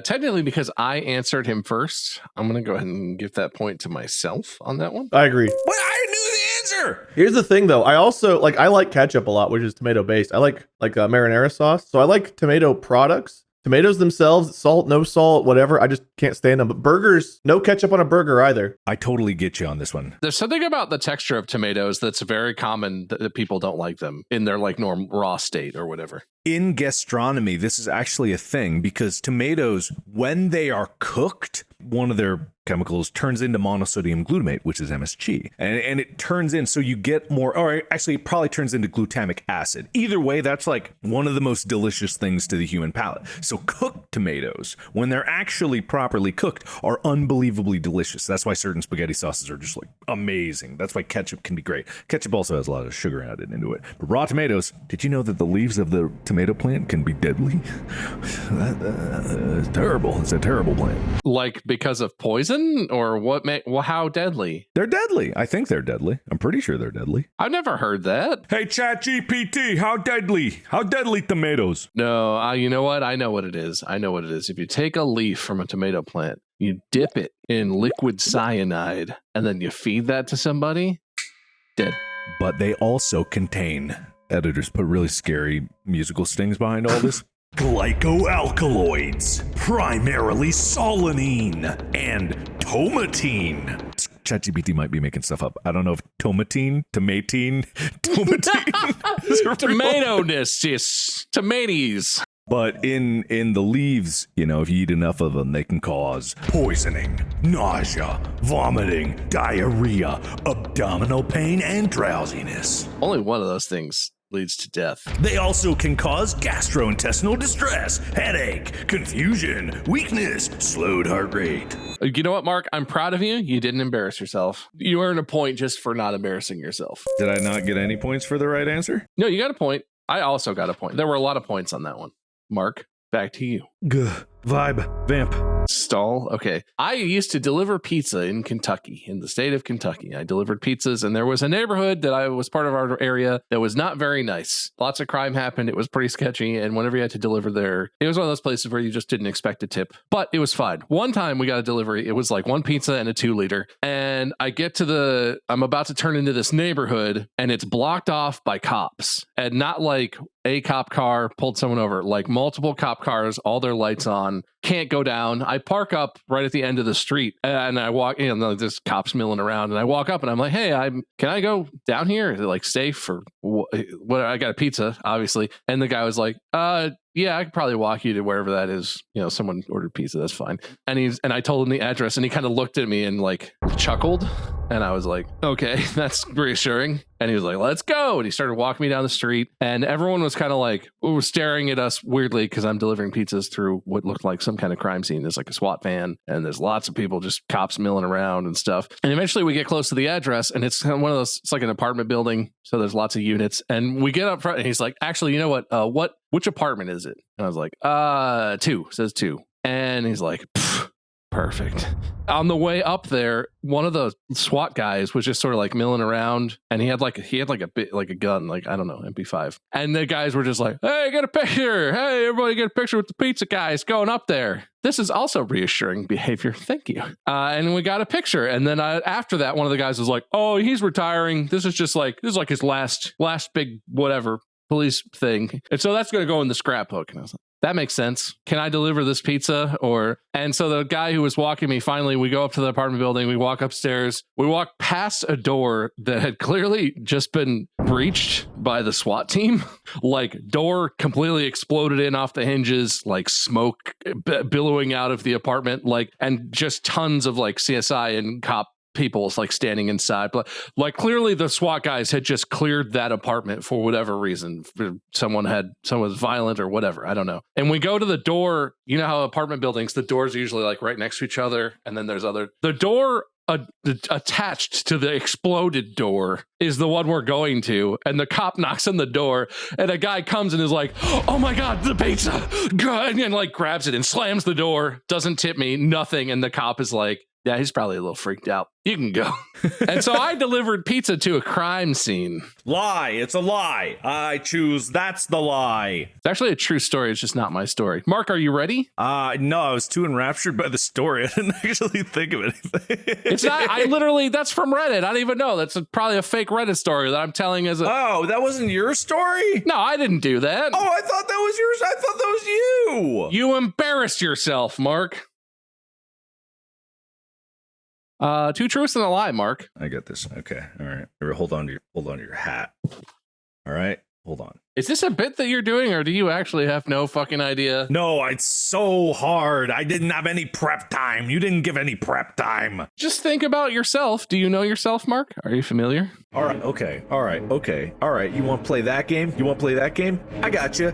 Technically, because I answered him first, I'm going to go ahead and give that point to myself on that one. I agree. But I knew the answer! Here's the thing, though. I also I like ketchup a lot, which is tomato based. I like marinara sauce, so I like tomato products. Tomatoes themselves, salt, no salt, whatever. I just can't stand them. But burgers, no ketchup on a burger either. I totally get you on this one. There's something about the texture of tomatoes that's very common that people don't like them in their like raw state or whatever. In gastronomy, this is actually a thing because tomatoes, when they are cooked, one of their chemicals turns into monosodium glutamate, which is MSG. And it turns in, so you get more, or actually it probably turns into glutamic acid. Either way, that's like one of the most delicious things to the human palate. So cooked tomatoes, when they're actually properly cooked, are unbelievably delicious. That's why certain spaghetti sauces are just like amazing. That's why ketchup can be great. Ketchup also has a lot of sugar added into it. But raw tomatoes, did you know that the leaves of the tomato plant can be deadly? It's terrible. It's a terrible plant. Like because of poison or what? How deadly? They're deadly. I think they're deadly. I'm pretty sure they're deadly. I've never heard that. Hey, ChatGPT, how deadly? How deadly tomatoes? No, you know what? I know what it is. If you take a leaf from a tomato plant, you dip it in liquid cyanide, and then you feed that to somebody, dead. But they also contain, editors put really scary musical stings behind all this, glycoalkaloids, primarily solanine and tomatine. ChatGPT might be making stuff up. I don't know if tomatine is a Tomato-ness, yes. Tomatoes. But in the leaves, you know, if you eat enough of them, they can cause poisoning, nausea, vomiting, diarrhea, abdominal pain, and drowsiness. Only one of those things leads to death. They also can cause gastrointestinal distress, headache, confusion, weakness, slowed heart rate. You know what, Mark? I'm proud of you. You didn't embarrass yourself. You earn a point just for not embarrassing yourself. Did I not get any points for the right answer? No, you got a point. I also got a point. There were a lot of points on that one. Mark, back to you. Vibe. Vamp. Stall. Okay. I used to deliver pizza in Kentucky, in the state of Kentucky. I delivered pizzas, and there was a neighborhood that I was part of our area that was not very nice. Lots of crime happened. It was pretty sketchy. And whenever you had to deliver there, it was one of those places where you just didn't expect a tip, but it was fine. One time we got a delivery. It was like one pizza and a 2-liter. And I get to I'm about to turn into this neighborhood, and it's blocked off by cops, and not like a cop car pulled someone over, like multiple cop cars, all their lights on, can't go down. I park up right at the end of the street, and I walk in, there's cops milling around, and I walk up and I'm like, hey, can I go down here? Is it like safe or what? I got a pizza, obviously. And the guy was like, yeah, I could probably walk you to wherever that is. You know, someone ordered pizza. That's fine. And I told him the address, and he kind of looked at me and like chuckled. And I was like, okay, that's reassuring. And he was like, let's go. And he started walking me down the street, and everyone was kind of like, staring at us weirdly because I'm delivering pizzas through what looked like some kind of crime scene. There's like a SWAT van, and there's lots of people, just cops milling around and stuff. And eventually we get close to the address, and it's one of those, it's like an apartment building. So there's lots of units, and we get up front, and he's like, actually, you know what? Which apartment is it? And I was like, 2, says 2. And he's like, perfect. On the way up there, one of the SWAT guys was just sort of like milling around, and he had like a gun, like, I don't know, MP5. And the guys were just like, hey, get a picture. Hey, everybody get a picture with the pizza guys going up there. This is also reassuring behavior. Thank you. And we got a picture. And then after that, one of the guys was like, oh, he's retiring. This is like his last big whatever police thing. And so that's going to go in the scrapbook. And I was like, that makes sense. Can I deliver this pizza? And so the guy who was walking me, finally, we go up to the apartment building. We walk upstairs. We walk past a door that had clearly just been breached by the SWAT team. Like, door completely exploded in off the hinges, like smoke billowing out of the apartment, like, and just tons of like CSI and cop people like standing inside. But like, clearly the SWAT guys had just cleared that apartment for whatever reason. Someone was violent or whatever, I don't know. And we go to the door. You know how apartment buildings, the doors are usually like right next to each other, and then there's the door attached to the exploded door is the one we're going to. And the cop knocks on the door and a guy comes and is like, oh my God, the pizza. And like grabs it and slams the door, doesn't tip me, nothing. And the cop is like, yeah, he's probably a little freaked out. You can go. And so I delivered pizza to a crime scene. Lie. It's a lie. I choose. That's the lie. It's actually a true story. It's just not my story. Mark, are you ready? No, I was too enraptured by the story. I didn't actually think of anything. It's not. That's from Reddit. I don't even know. That's probably a fake Reddit story that I'm telling as a. Oh, that wasn't your story? No, I didn't do that. Oh, I thought that was yours. I thought that was you. You embarrassed yourself, Mark. Two truths and a lie, Mark. I got this. Okay. All right. Hold on to your hat. All right. Hold on. Is this a bit that you're doing, or do you actually have no fucking idea? No, it's so hard. I didn't have any prep time. You didn't give any prep time. Just think about yourself. Do you know yourself, Mark? Are you familiar? All right. Okay. All right. Okay. All right. You want to play that game? I got you.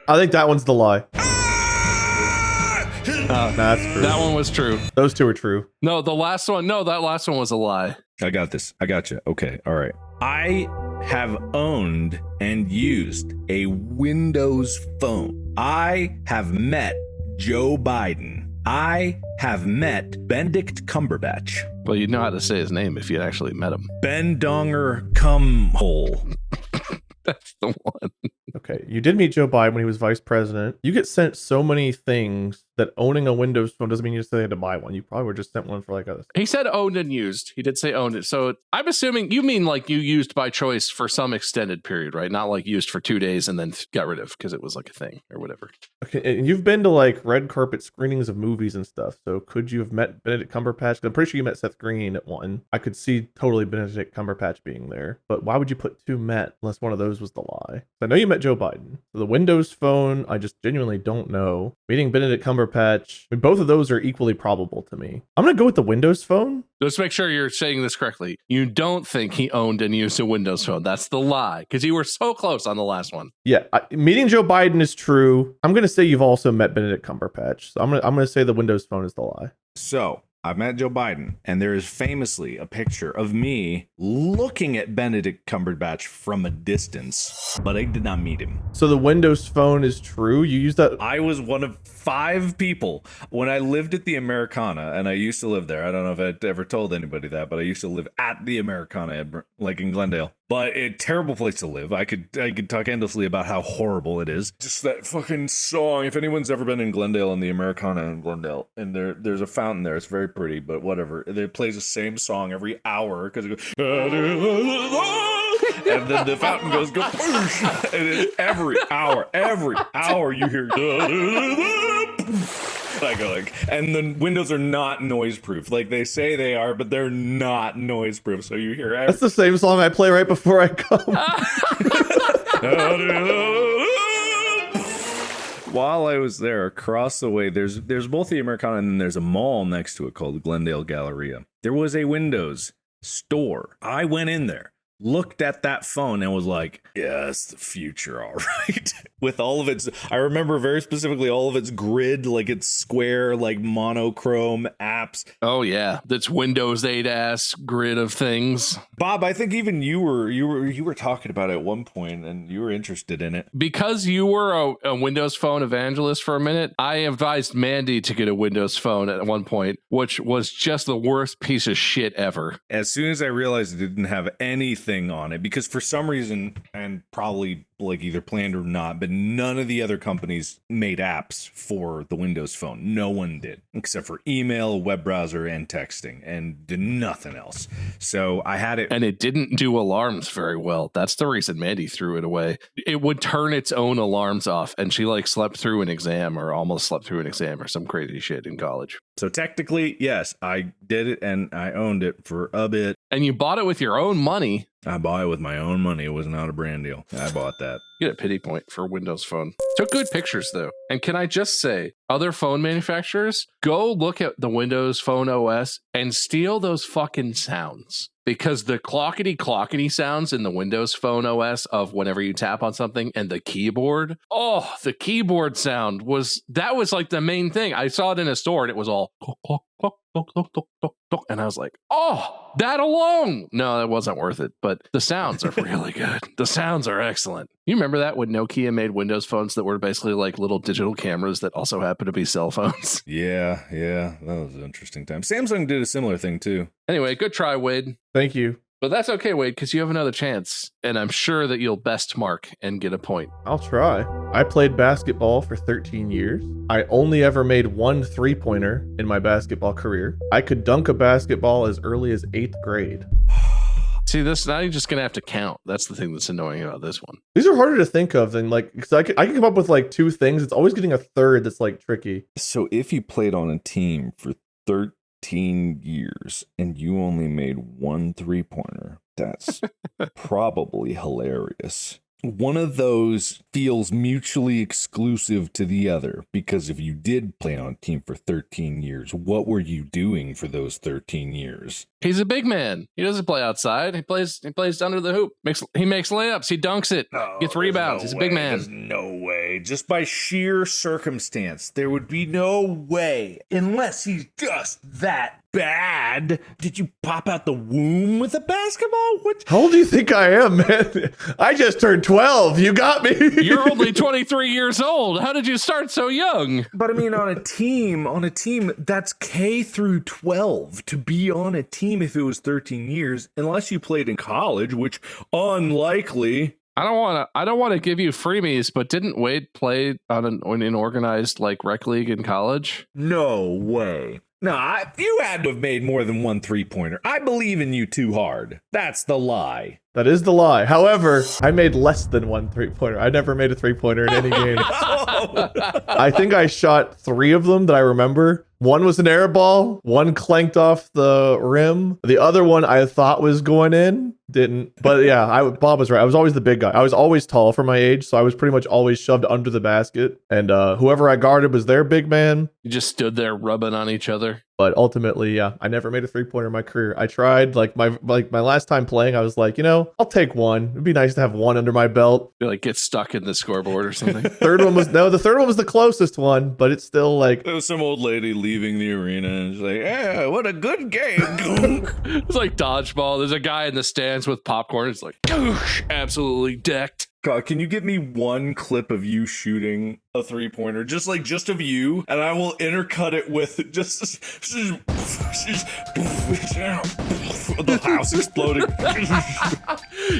I think that one's the lie. That's true. That one was true. Those two are true. No, that last one was a lie. I got this. I got you. Okay. All right. I have owned and used a Windows phone. I have met Joe Biden. I have met Benedict Cumberbatch. Well, you'd know how to say his name if you'd actually met him. Ben Donger Cumhole. That's the one. Okay, you did meet Joe Biden when he was vice president. You get sent so many things that owning a Windows phone doesn't mean you just had to buy one. You probably were just sent one for like a... He said owned and used. He did say owned it. So I'm assuming you mean like you used by choice for some extended period, right? Not like used for 2 days and then got rid of because it was like a thing or whatever. Okay, and you've been to like red carpet screenings of movies and stuff. So could you have met Benedict Cumberbatch? I'm pretty sure you met Seth Green at one. I could see totally Benedict Cumberbatch being there. But why would you put two met unless one of those was the lie? I know you met Joe Biden. So the Windows phone, I just genuinely don't know. Meeting Benedict Cumberbatch, I mean, both of those are equally probable to me. I'm going to go with the Windows phone. Let's make sure you're saying this correctly. You don't think he owned and used a Windows phone. That's the lie, because you were so close on the last one. Yeah, meeting Joe Biden is true. I'm going to say you've also met Benedict Cumberbatch. So I'm going to say the Windows phone is the lie. So I've met Joe Biden, and there is famously a picture of me looking at Benedict Cumberbatch from a distance, but I did not meet him. So the Windows phone is true? You used that? I was one of 5 people when I lived at the Americana, and I used to live there. I don't know if I'd ever told anybody that, but I used to live at the Americana, like in Glendale. But a terrible place to live. I could talk endlessly about how horrible it is. Just that fucking song. If anyone's ever been in Glendale and the Americana in Glendale, and there's a fountain there, it's very pretty, but whatever. It plays the same song every hour because it goes, and then the fountain goes, and every hour you hear. I go like, and the windows are not noise proof. Like they say they are, but they're not noise proof. So you hear that's the same song I play right before I come. While I was there, across the way, there's both the Americana and then there's a mall next to it called Glendale Galleria. There was a Windows store. I went in there, looked at that phone and was like, yeah, it's the future, all right. With all of its, I remember very specifically all of its grid, like its square, like monochrome apps. Oh yeah, that's Windows 8 ass grid of things. Bob, I think even you were talking about it at one point and you were interested in it. Because you were a Windows Phone evangelist for a minute, I advised Mandy to get a Windows Phone at one point, which was just the worst piece of shit ever. As soon as I realized it didn't have anything on it, because for some reason, and probably like either planned or not, but none of the other companies made apps for the Windows Phone. No one did, except for email, a web browser, and texting, and did nothing else. So I had it. And it didn't do alarms very well. That's the reason Mandy threw it away. It would turn its own alarms off, and she like slept through an exam or almost slept through an exam or some crazy shit in college. So technically, yes, I did it and I owned it for a bit. And you bought it with your own money. I bought it with my own money. It was not a brand deal. I bought that. You get a pity point for Windows Phone. Took good pictures, though. And can I just say, other phone manufacturers, go look at the Windows Phone OS and steal those fucking sounds. because the clockety sounds in the Windows Phone OS of whenever you tap on something and the keyboard. Oh, the keyboard sound was like the main thing. I saw it in a store and it was all clock, clock, clock, clock, clock, clock, clock, clock. And I was like, oh, that alone. No, that wasn't worth it. But the sounds are really good. The sounds are excellent. You remember that when Nokia made Windows phones that were basically like little digital cameras that also happened to be cell phones? Yeah. That was an interesting time. Samsung did a similar thing too. Anyway, good try, Wade. Thank you. But that's okay, Wade, because you have another chance. And I'm sure that you'll best mark and get a point. I'll try. I played basketball for 13 years. I only ever made one 3-pointer in my basketball career. I could dunk a basketball as early as 8th grade. See, this now you're just going to have to count. That's the thing that's annoying about this one. These are harder to think of than like, because I can come up with like 2 things. It's always getting a third that's like tricky. So if you played on a team for 13 years and you only made one 3-pointer, that's probably hilarious. One of those feels mutually exclusive to the other, because if you did play on a team for 13 years, what were you doing for those 13 years? He's a big man. He doesn't play outside. He plays under the hoop. He makes layups. He dunks it. Gets rebounds. He's a big man. There's no way. Just by sheer circumstance, there would be no way, unless he's just that bad. Did you pop out the womb with a basketball? What? How old do you think I am, man? I just turned 12. You got me. You're only 23 years old. How did you start so young? But I mean, on a team, that's K through 12 to be on a team if it was 13 years, unless you played in college, which unlikely. I don't want to give you freebies, but didn't Wade play on an organized like rec league in college? No way. No, you had to have made more than one 3-pointer. I believe in you too hard. That's the lie. That is the lie. However, I made less than one 3-pointer. I never made a 3-pointer in any game. I think I shot 3 of them that I remember. One was an air ball. One clanked off the rim. The other one I thought was going in. Didn't. But yeah, Bob was right. I was always the big guy. I was always tall for my age, so I was pretty much always shoved under the basket. And whoever I guarded was their big man. You just stood there rubbing on each other. But ultimately, yeah, I never made a 3-pointer in my career. I tried, like my last time playing, I was like, I'll take one. It'd be nice to have one under my belt. You like get stuck in the scoreboard or something. The third one was the closest one, but it's still like there was some old lady leaving the arena and she's like, yeah, what a good game. It's like dodgeball. There's a guy in the stands with popcorn. It's like, absolutely decked. God, can you get me one clip of you shooting a 3-pointer? Just of you, and I will intercut it with just the house exploding.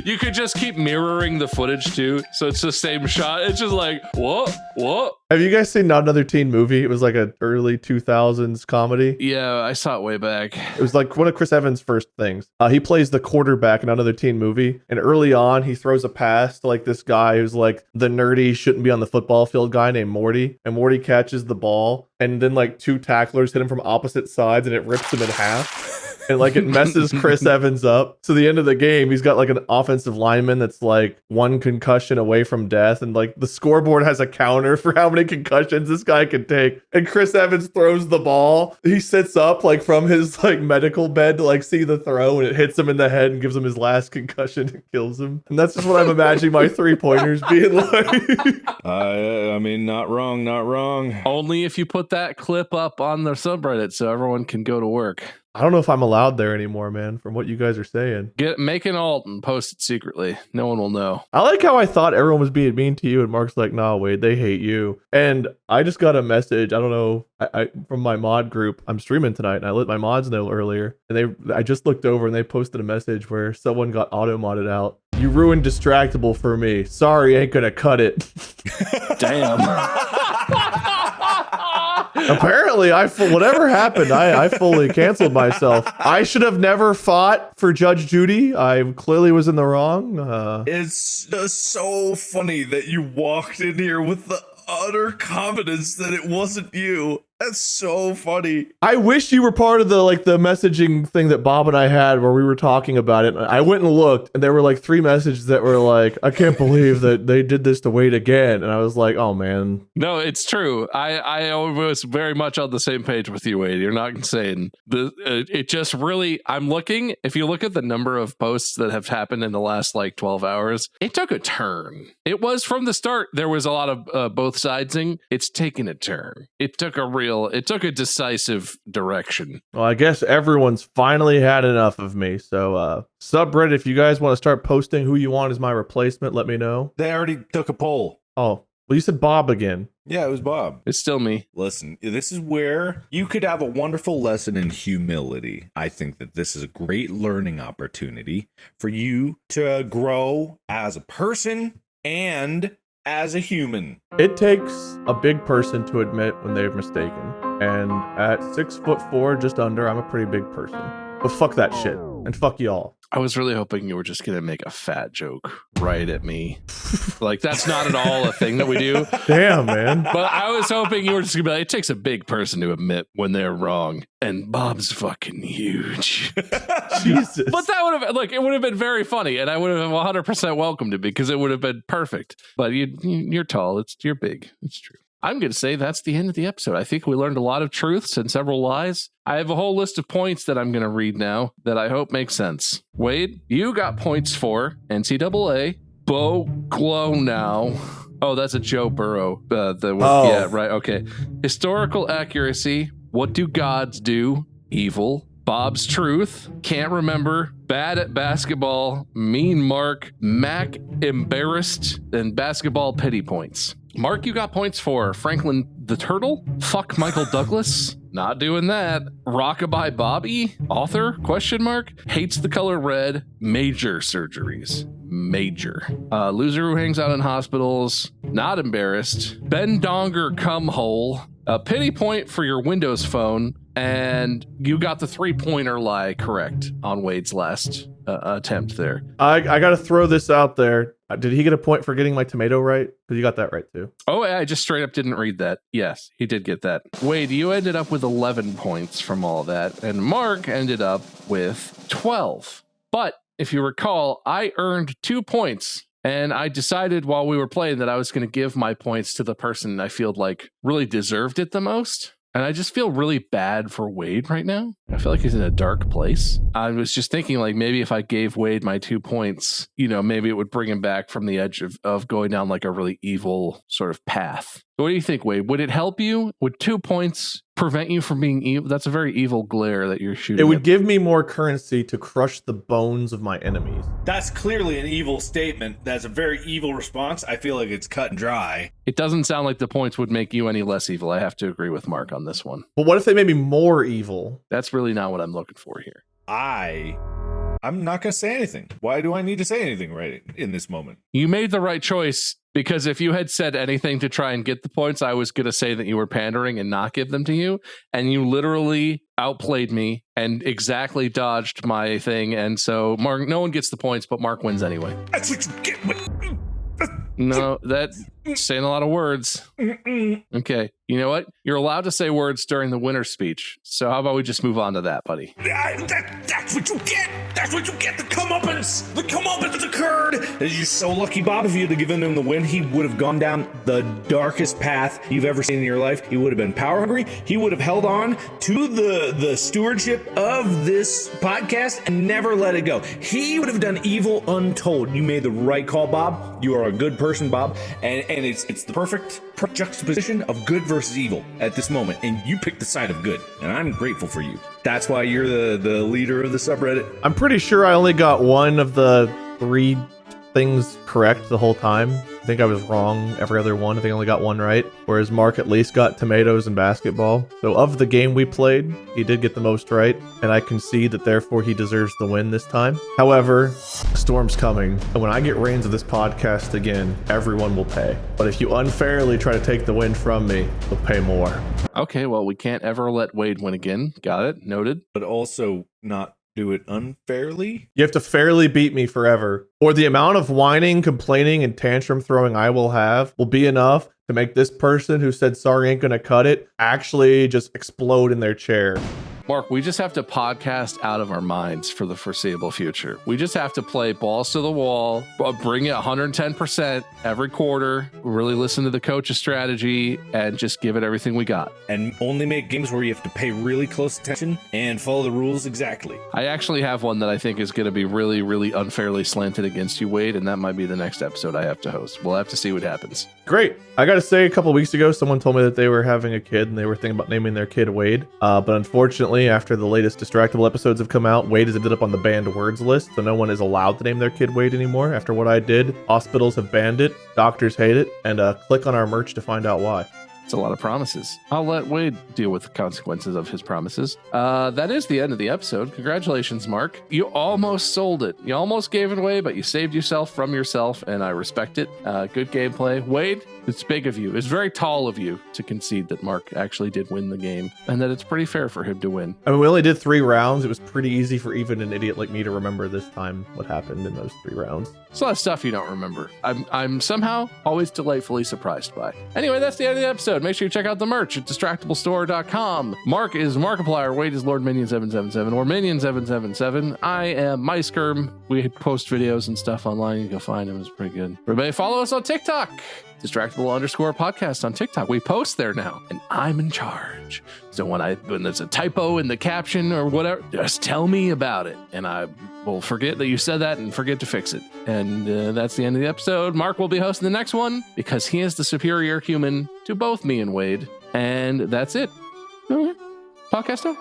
You could just keep mirroring the footage too, so it's the same shot. It's just like, what? Have you guys seen Not Another Teen Movie? It was like an early 2000s comedy. Yeah, I saw it way back. It was like one of Chris Evans' first things. He plays the quarterback in another teen movie, and early on, he throws a pass to like this guy who's like the nerdy, shouldn't be on the football field guy named Morty, and Morty catches the ball, and then like 2 tacklers hit him from opposite sides, and it rips him in half. And like it messes Chris Evans up. So the end of the game, he's got like an offensive lineman that's like 1 concussion away from death. And like the scoreboard has a counter for how many concussions this guy can take. And Chris Evans throws the ball. He sits up like from his like medical bed to like see the throw, and it hits him in the head and gives him his last concussion and kills him. And that's just what I'm imagining my 3-pointers being like. I mean, not wrong. Only if you put that clip up on the subreddit so everyone can go to work. I don't know if I'm allowed there anymore, man, from what you guys are saying. Make an alt and post it secretly. No one will know. I like how I thought everyone was being mean to you, and Mark's like, nah, Wade, they hate you. And I just got a message, I don't know, I from my mod group. I'm streaming tonight, and I let my mods know earlier. And I just looked over, and they posted a message where someone got auto-modded out. You ruined Distractible for me. Sorry, ain't gonna cut it. Damn. Apparently, whatever happened, I fully canceled myself. I should have never fought for Judge Judy. I clearly was in the wrong. It's just so funny that you walked in here with the utter confidence that it wasn't you. That's so funny. I wish you were part of the messaging thing that Bob and I had where we were talking about it. I went and looked, and there were 3 messages that were like, "I can't believe that they did this to Wade again." And I was like, "Oh man." No, it's true. I was very much on the same page with you, Wade. You're not insane. It just really. I'm looking. If you look at the number of posts that have happened in the last 12 hours, it took a turn. It was from the start. There was a lot of both sidesing. It's taken a turn. It took a decisive direction. Well, I guess everyone's finally had enough of me. So, subreddit, if you guys want to start posting who you want as my replacement, let me know. They already took a poll. Oh, well, you said Bob again. Yeah, it was Bob. It's still me. Listen, this is where you could have a wonderful lesson in humility. I think that this is a great learning opportunity for you to grow as a person and as a human. It takes a big person to admit when they're mistaken. And at 6'4", just under, I'm a pretty big person. But fuck that shit. And fuck y'all. I was really hoping you were just going to make a fat joke right at me. That's not at all a thing that we do. Damn, man. But I was hoping you were just going to be like, it takes a big person to admit when they're wrong. And Bob's fucking huge. Jesus. But that would have, it would have been very funny. And I would have 100% welcomed it because it would have been perfect. But you're tall. You're big. It's true. I'm going to say that's the end of the episode. I think we learned a lot of truths and several lies. I have a whole list of points that I'm going to read now that I hope make sense. Wade, you got points for NCAA, Bo Glow Now. Oh, that's a Joe Burrow. Yeah, right. Okay. Historical accuracy. What do gods do? Evil. Bob's Truth, Can't Remember, Bad at Basketball, Mean Mark, Mac Embarrassed, and Basketball Pity Points. Mark, you got points for Franklin the Turtle, Fuck Michael Douglas, not doing that, Rockabye Bobby, Author, ? Hates the color red, Major Surgeries. Major. Loser who hangs out in hospitals, not embarrassed, Ben Donger Come Hole, a pity point for your Windows phone, and you got the 3-pointer lie correct on Wade's last attempt there. I got to throw this out there. Did he get a point for getting my tomato right? Because you got that right too. Oh, I just straight up didn't read that. Yes, he did get that. Wade, you ended up with 11 points from all that, and Mark ended up with 12. But if you recall, I earned 2 points. And I decided while we were playing that I was going to give my points to the person I feel like really deserved it the most. And I just feel really bad for Wade right now. I feel like he's in a dark place. I was just thinking maybe if I gave Wade my 2 points, maybe it would bring him back from the edge of going down a really evil sort of path. What do you think, Wade? Would it help you? Would 2 points prevent you from being evil? That's a very evil glare that you're shooting. It would give me more currency to crush the bones of my enemies. That's clearly an evil statement. That's a very evil response. I feel like it's cut and dry. It doesn't sound like the points would make you any less evil. I have to agree with Mark on this one. But what if they made me more evil? That's really not what I'm looking for here. I'm not going to say anything. Why do I need to say anything right in this moment? You made the right choice, because if you had said anything to try and get the points, I was going to say that you were pandering and not give them to you. And you literally outplayed me and exactly dodged my thing. And so, Mark, no one gets the points, but Mark wins anyway. That's what you get. No, that's saying a lot of words. Okay. You know what? You're allowed to say words during the winner's speech. So how about we just move on to that, buddy? That's what you get. That's what you get. The comeuppance. The comeuppance has occurred. You're so lucky, Bob. If you had given him the win, he would have gone down the darkest path you've ever seen in your life. He would have been power hungry. He would have held on to the stewardship of this podcast and never let it go. He would have done evil untold. You made the right call, Bob. You are a good person, Bob. And it's the perfect juxtaposition of good versus evil at this moment. And you picked the side of good. And I'm grateful for you. That's why you're the leader of the subreddit. I'm pretty sure I only got one of the 3 things correct the whole time. I think I was wrong every other one. I think I only got one right. Whereas Mark at least got tomatoes and basketball. So of the game we played, he did get the most right. And I concede that therefore he deserves the win this time. However, a storm's coming. And when I get reins of this podcast again, everyone will pay. But if you unfairly try to take the win from me, you'll pay more. Okay, well, we can't ever let Wade win again. Got it. Noted. But also not Do it unfairly? You have to fairly beat me forever, or the amount of whining, complaining, and tantrum throwing I will have will be enough to make this person who said sorry ain't gonna cut it actually just explode in their chair. Mark, we just have to podcast out of our minds for the foreseeable future. We just have to play balls to the wall, bring it 110% every quarter, really listen to the coach's strategy, and just give it everything we got. And only make games where you have to pay really close attention and follow the rules exactly. I actually have one that I think is going to be really, really unfairly slanted against you, Wade, and that might be the next episode I have to host. We'll have to see what happens. Great. I gotta say, a couple weeks ago, someone told me that they were having a kid and they were thinking about naming their kid Wade. But unfortunately, after the latest Distractible episodes have come out, Wade has ended up on the banned words list, so no one is allowed to name their kid Wade anymore. After what I did, hospitals have banned it, doctors hate it, and click on our merch to find out why. It's a lot of promises. I'll let Wade deal with the consequences of his promises. That is the end of the episode. Congratulations, Mark. You almost sold it. You almost gave it away, but you saved yourself from yourself, and I respect it. Good gameplay. Wade, it's big of you. It's very tall of you to concede that Mark actually did win the game, and that it's pretty fair for him to win. I mean, we only did 3 rounds. It was pretty easy for even an idiot like me to remember this time what happened in those 3 rounds. It's a lot of stuff you don't remember. I'm somehow always delightfully surprised by. Anyway, that's the end of the episode. Make sure you check out the merch at distractiblestore.com. Mark is Markiplier. Wade is Lord Minion 777 or Minion 777. I am MySkerm. We post videos and stuff online. You can find them. It's pretty good. Everybody follow us on TikTok. Distractible_podcast on TikTok. We post there now, and I'm in charge. So when there's a typo in the caption or whatever, just tell me about it, and I will forget that you said that and forget to fix it. And that's the end of the episode. Mark will be hosting the next one because he is the superior human to both me and Wade, and that's it. Podcast done.